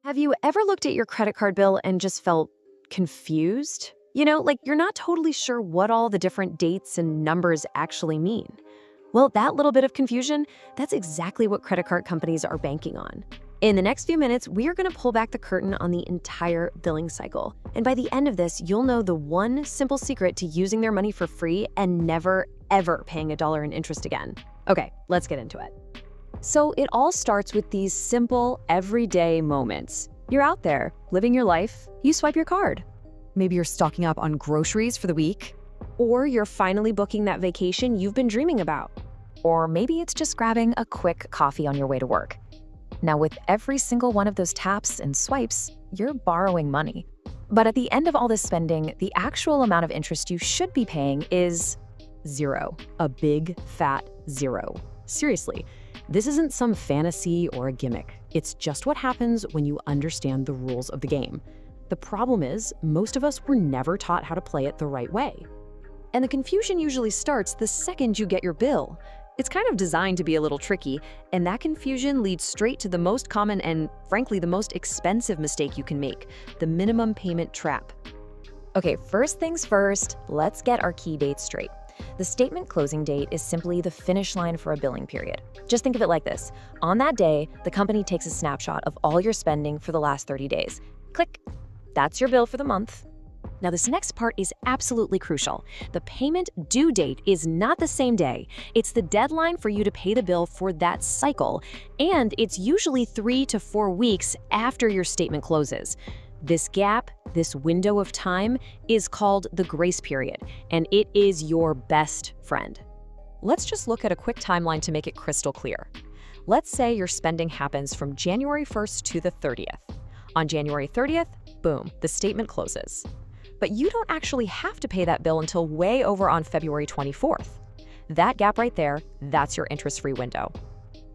Have you ever looked at your credit card bill and just felt confused? Like you're not totally sure what all the different dates and numbers actually mean. Well, that little bit of confusion, that's exactly what credit card companies are banking on. In the next few minutes, we are going to pull back the curtain on the entire billing cycle. And by the end of this, you'll know the one simple secret to using their money for free and never, ever paying a dollar in interest again. Okay, let's get into it. So it all starts with these simple, everyday moments. You're out there, living your life, you swipe your card. Maybe you're stocking up on groceries for the week. Or you're finally booking that vacation you've been dreaming about. Or maybe it's just grabbing a quick coffee on your way to work. Now, with every single one of those taps and swipes, you're borrowing money. But at the end of all this spending, the actual amount of interest you should be paying is zero. A big, fat zero. Seriously, this isn't some fantasy or a gimmick. It's just what happens when you understand the rules of the game. The problem is, most of us were never taught how to play it the right way. And the confusion usually starts the second you get your bill. It's kind of designed to be a little tricky, and that confusion leads straight to the most common and, frankly, the most expensive mistake you can make, the minimum payment trap. Okay, first things first, let's get our key dates straight. The statement closing date is simply the finish line for a billing period. Just think of it like this. On that day, the company takes a snapshot of all your spending for the last 30 days. Click. That's your bill for the month. Now, this next part is absolutely crucial. The payment due date is not the same day. It's the deadline for you to pay the bill for that cycle, and it's usually 3 to 4 weeks after your statement closes. This gap, this window of time, is called the grace period, and it is your best friend. Let's just look at a quick timeline to make it crystal clear. Let's say your spending happens from January 1st to the 30th. On January 30th, boom, the statement closes. But you don't actually have to pay that bill until way over on February 24th. That gap right there, that's your interest-free window.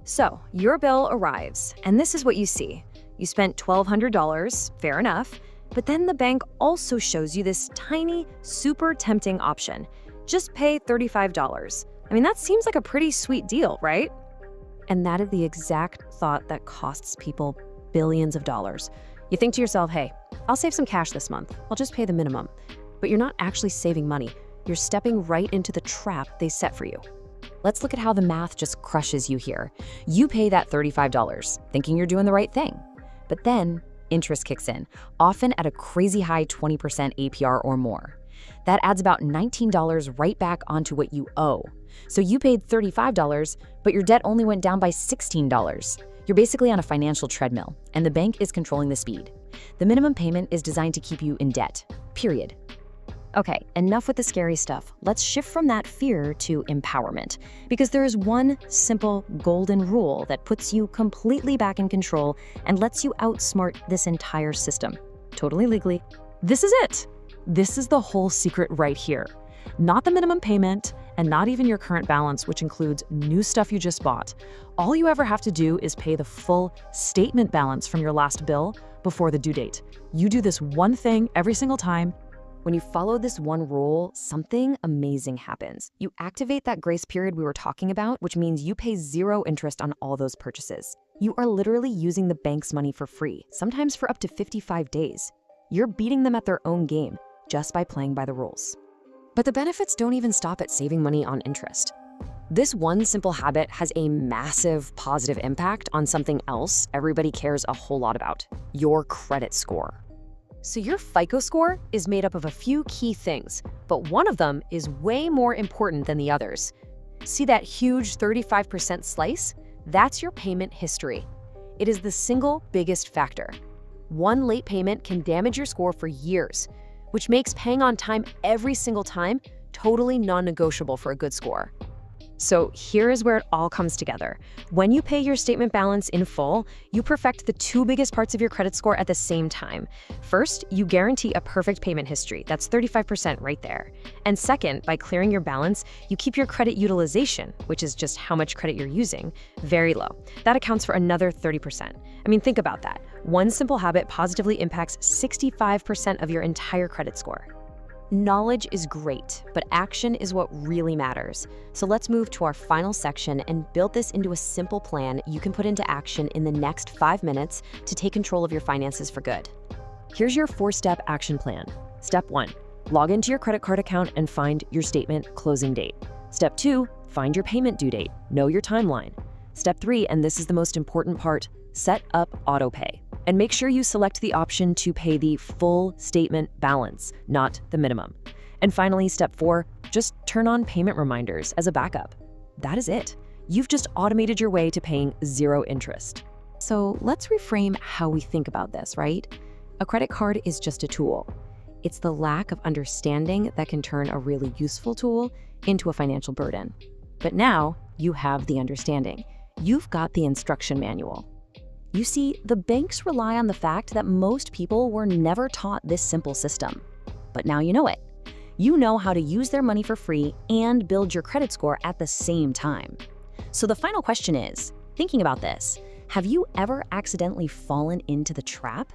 So your bill arrives, and this is what you see. You spent $1,200, fair enough, but then the bank also shows you this tiny, super tempting option. Just pay $35. I mean, that seems like a pretty sweet deal, right? And that is the exact thought that costs people billions of dollars. You think to yourself, hey, I'll save some cash this month. I'll just pay the minimum. But you're not actually saving money. You're stepping right into the trap they set for you. Let's look at how the math just crushes you here. You pay that $35, thinking you're doing the right thing. But then interest kicks in, often at a crazy high 20% APR or more. That adds about $19 right back onto what you owe. So you paid $35, but your debt only went down by $16. You're basically on a financial treadmill, and the bank is controlling the speed. The minimum payment is designed to keep you in debt, period. Okay, enough with the scary stuff. Let's shift from that fear to empowerment, because there is one simple golden rule that puts you completely back in control and lets you outsmart this entire system, totally legally. This is it. This is the whole secret right here. Not the minimum payment, and not even your current balance, which includes new stuff you just bought. All you ever have to do is pay the full statement balance from your last bill before the due date. You do this one thing every single time. When you follow this one rule, something amazing happens. You activate that grace period we were talking about, which means you pay zero interest on all those purchases. You are literally using the bank's money for free, sometimes for up to 55 days. You're beating them at their own game just by playing by the rules. But the benefits don't even stop at saving money on interest. This one simple habit has a massive positive impact on something else everybody cares a whole lot about: your credit score. So your FICO score is made up of a few key things, but one of them is way more important than the others. See that huge 35% slice? That's your payment history. It is the single biggest factor. One late payment can damage your score for years, which makes paying on time every single time totally non-negotiable for a good score. So here is where it all comes together. When you pay your statement balance in full, you perfect the two biggest parts of your credit score at the same time. First, you guarantee a perfect payment history. That's 35% right there. And second, by clearing your balance, you keep your credit utilization, which is just how much credit you're using, very low. That accounts for another 30%. I mean, think about that. One simple habit positively impacts 65% of your entire credit score. Knowledge is great, but action is what really matters. So let's move to our final section and build this into a simple plan you can put into action in the next 5 minutes to take control of your finances for good. Here's your 4-step action plan. Step 1, log into your credit card account and find your statement closing date. Step 2, find your payment due date. Know your timeline. Step 3, and this is the most important part, set up autopay. And make sure you select the option to pay the full statement balance, not the minimum. And finally, step 4, just turn on payment reminders as a backup. That is it. You've just automated your way to paying 0 interest. So let's reframe how we think about this, right? A credit card is just a tool. It's the lack of understanding that can turn a really useful tool into a financial burden. But now you have the understanding. You've got the instruction manual. You see, the banks rely on the fact that most people were never taught this simple system. But now you know it. You know how to use their money for free and build your credit score at the same time. So the final question is, thinking about this, have you ever accidentally fallen into the trap?